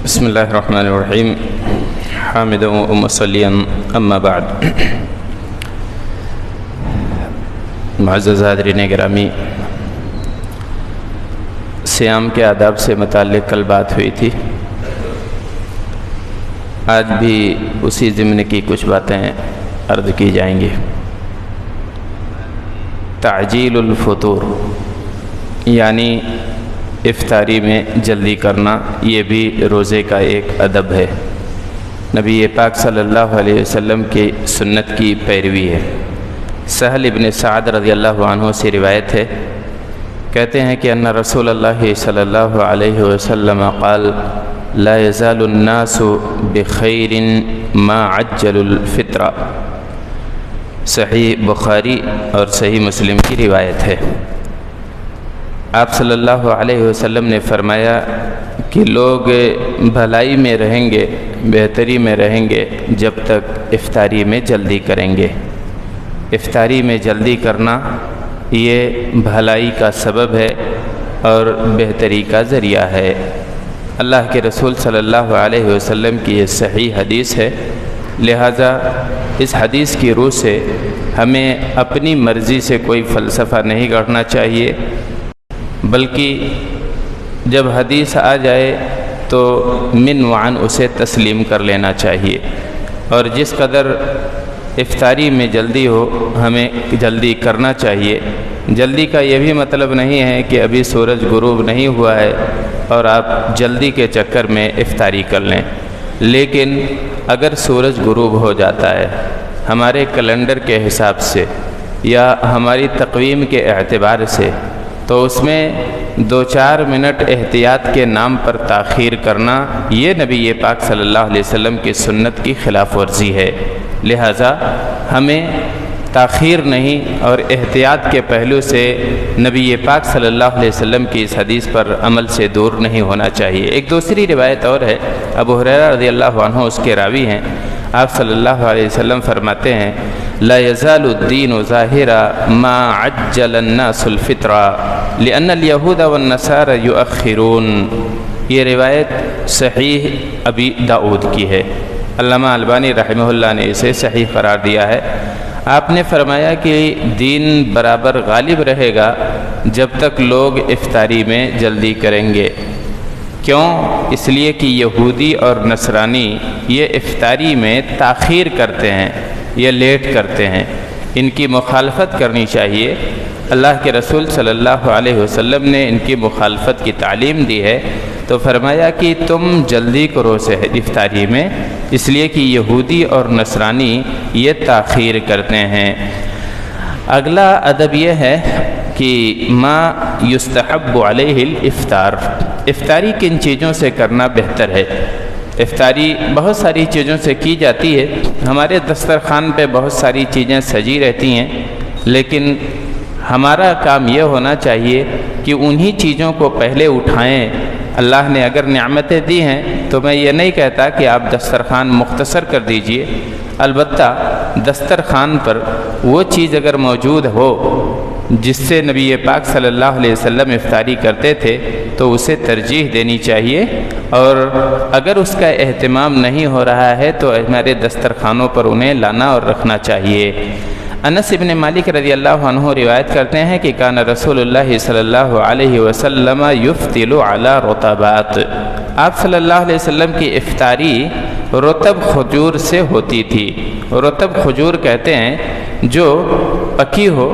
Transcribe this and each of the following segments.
بسم اللہ الرحمن الرحیم حامدا و مصلیا اما بعد۔ معزز حاضرین گرامی، صیام کے آداب سے متعلق کل بات ہوئی تھی، آج بھی اسی ضمن کی کچھ باتیں عرض کی جائیں گی۔ تعجیل الفطور یعنی افطاری میں جلدی کرنا، یہ بھی روزے کا ایک ادب ہے، نبی پاک صلی اللہ علیہ وسلم کی سنت کی پیروی ہے۔ سہل ابن سعد رضی اللہ عنہ سے روایت ہے، کہتے ہیں کہ ان رسول اللہ صلی اللہ علیہ وسلم قال لا يزال الناس بخیر ما عجل الفطر۔ صحیح بخاری اور صحیح مسلم کی روایت ہے۔ آپ صلی اللہ علیہ وسلم نے فرمایا کہ لوگ بھلائی میں رہیں گے، بہتری میں رہیں گے جب تک افطاری میں جلدی کریں گے۔ افطاری میں جلدی کرنا یہ بھلائی کا سبب ہے اور بہتری کا ذریعہ ہے۔ اللہ کے رسول صلی اللہ علیہ وسلم کی یہ صحیح حدیث ہے، لہٰذا اس حدیث کی روح سے ہمیں اپنی مرضی سے کوئی فلسفہ نہیں کرنا چاہیے، بلکہ جب حدیث آ جائے تو من وعن اسے تسلیم کر لینا چاہیے، اور جس قدر افطاری میں جلدی ہو ہمیں جلدی کرنا چاہیے۔ جلدی کا یہ بھی مطلب نہیں ہے کہ ابھی سورج غروب نہیں ہوا ہے اور آپ جلدی کے چکر میں افطاری کر لیں، لیکن اگر سورج غروب ہو جاتا ہے ہمارے کیلنڈر کے حساب سے یا ہماری تقویم کے اعتبار سے، تو اس میں 2-4 منٹ احتیاط کے نام پر تاخیر کرنا یہ نبی پاک صلی اللہ علیہ وسلم کی سنت کی خلاف ورزی ہے۔ لہٰذا ہمیں تاخیر نہیں اور احتیاط کے پہلو سے نبی پاک صلی اللہ علیہ وسلم کی اس حدیث پر عمل سے دور نہیں ہونا چاہیے۔ ایک دوسری روایت اور ہے، ابو ہریرہ رضی اللہ عنہ اس کے راوی ہیں، آپ صلی اللہ علیہ وسلم فرماتے ہیں لا يزال الدین ظاہرا ما عجل الناس الفطر لأن اليہود والنصارى یؤخرون۔ یہ روایت صحیح ابی داؤد کی ہے، علامہ البانی رحمہ اللہ نے اسے صحیح قرار دیا ہے۔ آپ نے فرمایا کہ دین برابر غالب رہے گا جب تک لوگ افطاری میں جلدی کریں گے۔ کیوں؟ اس لیے کہ یہودی اور نصرانی یہ افطاری میں تاخیر کرتے ہیں، یہ لیٹ کرتے ہیں، ان کی مخالفت کرنی چاہیے۔ اللہ کے رسول صلی اللہ علیہ وسلم نے ان کی مخالفت کی تعلیم دی ہے، تو فرمایا کہ تم جلدی کرو سے افطاری میں، اس لیے کہ یہودی اور نصرانی یہ تاخیر کرتے ہیں۔ اگلا ادب یہ ہے کہ ما یستحب علیہ الافطار، افطاری کن چیزوں سے کرنا بہتر ہے۔ افطاری بہت ساری چیزوں سے کی جاتی ہے، ہمارے دسترخوان پہ بہت ساری چیزیں سجی رہتی ہیں، لیکن ہمارا کام یہ ہونا چاہیے کہ انہی چیزوں کو پہلے اٹھائیں۔ اللہ نے اگر نعمتیں دی ہیں تو میں یہ نہیں کہتا کہ آپ دسترخوان مختصر کر دیجئے، البتہ دسترخوان پر وہ چیز اگر موجود ہو جس سے نبی پاک صلی اللہ علیہ وسلم افطاری کرتے تھے تو اسے ترجیح دینی چاہیے، اور اگر اس کا اہتمام نہیں ہو رہا ہے تو ہمارے دسترخوانوں پر انہیں لانا اور رکھنا چاہیے۔ انس ابن مالک رضی اللہ عنہ روایت کرتے ہیں کہ کان رسول اللہ صلی اللہ علیہ وسلم یفطر علی رطبات، آپ صلی اللہ علیہ وسلم کی افطاری رطب کھجور سے ہوتی تھی۔ رطب کھجور کہتے ہیں جو پکی ہو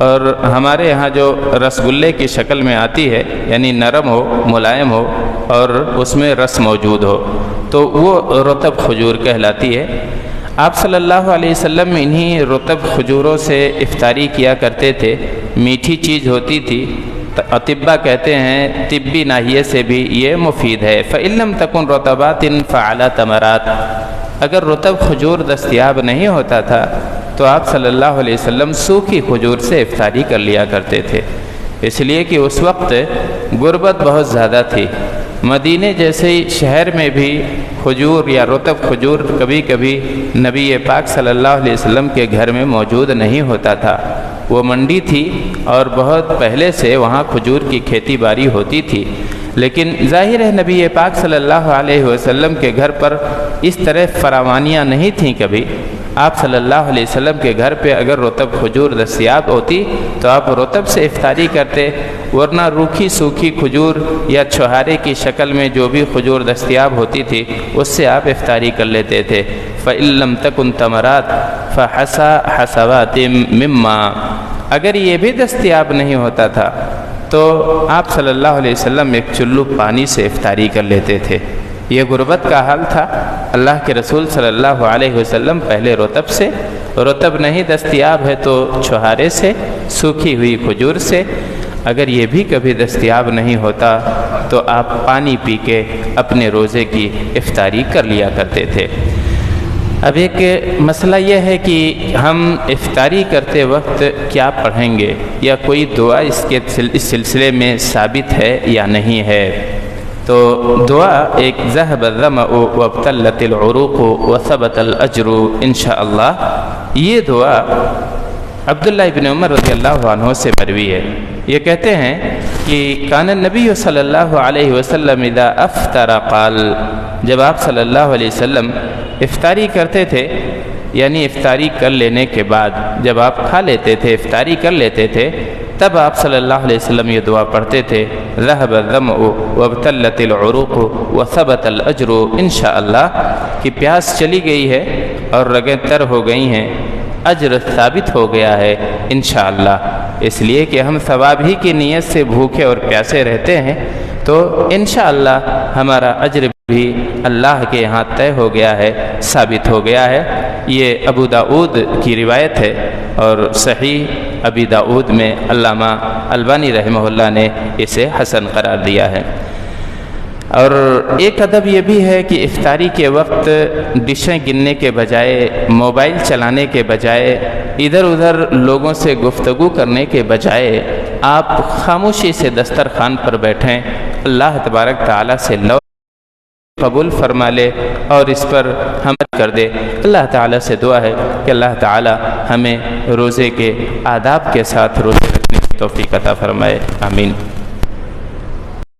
اور ہمارے یہاں جو رسگلے کی شکل میں آتی ہے، یعنی نرم ہو، ملائم ہو اور اس میں رس موجود ہو، تو وہ رطب کھجور کہلاتی ہے۔ آپ صلی اللہ علیہ وسلم انہی رطب کھجوروں سے افطاری کیا کرتے تھے، میٹھی چیز ہوتی تھی، اطباء کہتے ہیں طبی ناحیے سے بھی یہ مفید ہے۔ فَإِن لَمْ تَكُنْ رُطَبَاتٍ فَعَلَى تَمَرَاتٍ، اگر رطب کھجور دستیاب نہیں ہوتا تھا تو آپ صلی اللہ علیہ وسلم سوکھی کھجور سے افطاری کر لیا کرتے تھے، اس لیے کہ اس وقت غربت بہت زیادہ تھی۔ مدینے جیسے شہر میں بھی کھجور یا رطب کھجور کبھی کبھی نبی پاک صلی اللہ علیہ وسلم کے گھر میں موجود نہیں ہوتا تھا، وہ منڈی تھی اور بہت پہلے سے وہاں کھجور کی کھیتی باڑی ہوتی تھی، لیکن ظاہر ہے نبی پاک صلی اللہ علیہ وسلم کے گھر پر اس طرح فراوانیاں نہیں تھیں کبھی۔ آپ صلی اللہ علیہ وسلم کے گھر پہ اگر رطب کھجور دستیاب ہوتی تو آپ رطب سے افطاری کرتے، ورنہ روکھی سوکھی کھجور یا چھہارے کی شکل میں جو بھی کھجور دستیاب ہوتی تھی اس سے آپ افطاری کر لیتے تھے۔ فَإِن لَّمْ تَكُن تَمَرَاتٍ فَحَصَىٰ حَصَوَاتٍ مِّمَّا، اگر یہ بھی دستیاب نہیں ہوتا تھا تو آپ صلی اللہ علیہ وسلم ایک چلو پانی سے افطاری کر لیتے تھے۔ یہ غربت کا حال تھا۔ اللہ کے رسول صلی اللہ علیہ وسلم پہلے رطب سے، رطب نہیں دستیاب ہے تو چھہارے سے، سوکھی ہوئی کھجور سے، اگر یہ بھی کبھی دستیاب نہیں ہوتا تو آپ پانی پی کے اپنے روزے کی افطاری کر لیا کرتے تھے۔ اب ایک مسئلہ یہ ہے کہ ہم افطاری کرتے وقت کیا پڑھیں گے، یا کوئی دعا اس سلسلے میں ثابت ہے یا نہیں ہے۔ تو دعا ایک ذهب الظمأ وابتلت العروق وثبت الاجر انشاءاللہ، یہ دعا عبداللہ ابن عمر رضی اللہ عنہ سے مروی ہے۔ یہ کہتے ہیں کہ کان النبی صلی اللہ علیہ وسلم اذا افطر قال، جب آپ صلی اللہ علیہ وسلم افطاری کرتے تھے، یعنی افطاری کر لینے کے بعد جب آپ کھا لیتے تھے، افطاری کر لیتے تھے، تب آپ صلی اللہ علیہ وسلم یہ دعا پڑھتے تھے، ذهب الظمأ وابتلت العروق وثبت الاجر انشاءاللہ، کہ پیاس چلی گئی ہے اور رگیں تر ہو گئی ہیں، اجر ثابت ہو گیا ہے انشاءاللہ۔ اس لیے کہ ہم ثواب ہی کی نیت سے بھوکے اور پیاسے رہتے ہیں تو انشاءاللہ ہمارا اجر بھی اللہ کے ہاں طے ہو گیا ہے، ثابت ہو گیا ہے۔ یہ ابو داؤد کی روایت ہے، اور صحیح ابی داؤد میں علامہ البانی رحمہ اللہ نے اسے حسن قرار دیا ہے۔ اور ایک ادب یہ بھی ہے کہ افطاری کے وقت ڈشیں گننے کے بجائے، موبائل چلانے کے بجائے، ادھر ادھر لوگوں سے گفتگو کرنے کے بجائے آپ خاموشی سے دسترخوان پر بیٹھیں، اللہ تبارک تعالیٰ سے لو قبول فرما لے اور اس پر حمد کر دے۔ اللہ تعالیٰ سے دعا ہے کہ اللہ تعالیٰ ہمیں روزے کے آداب کے ساتھ روزے رکھنے کی توفیق عطا فرمائے، آمین۔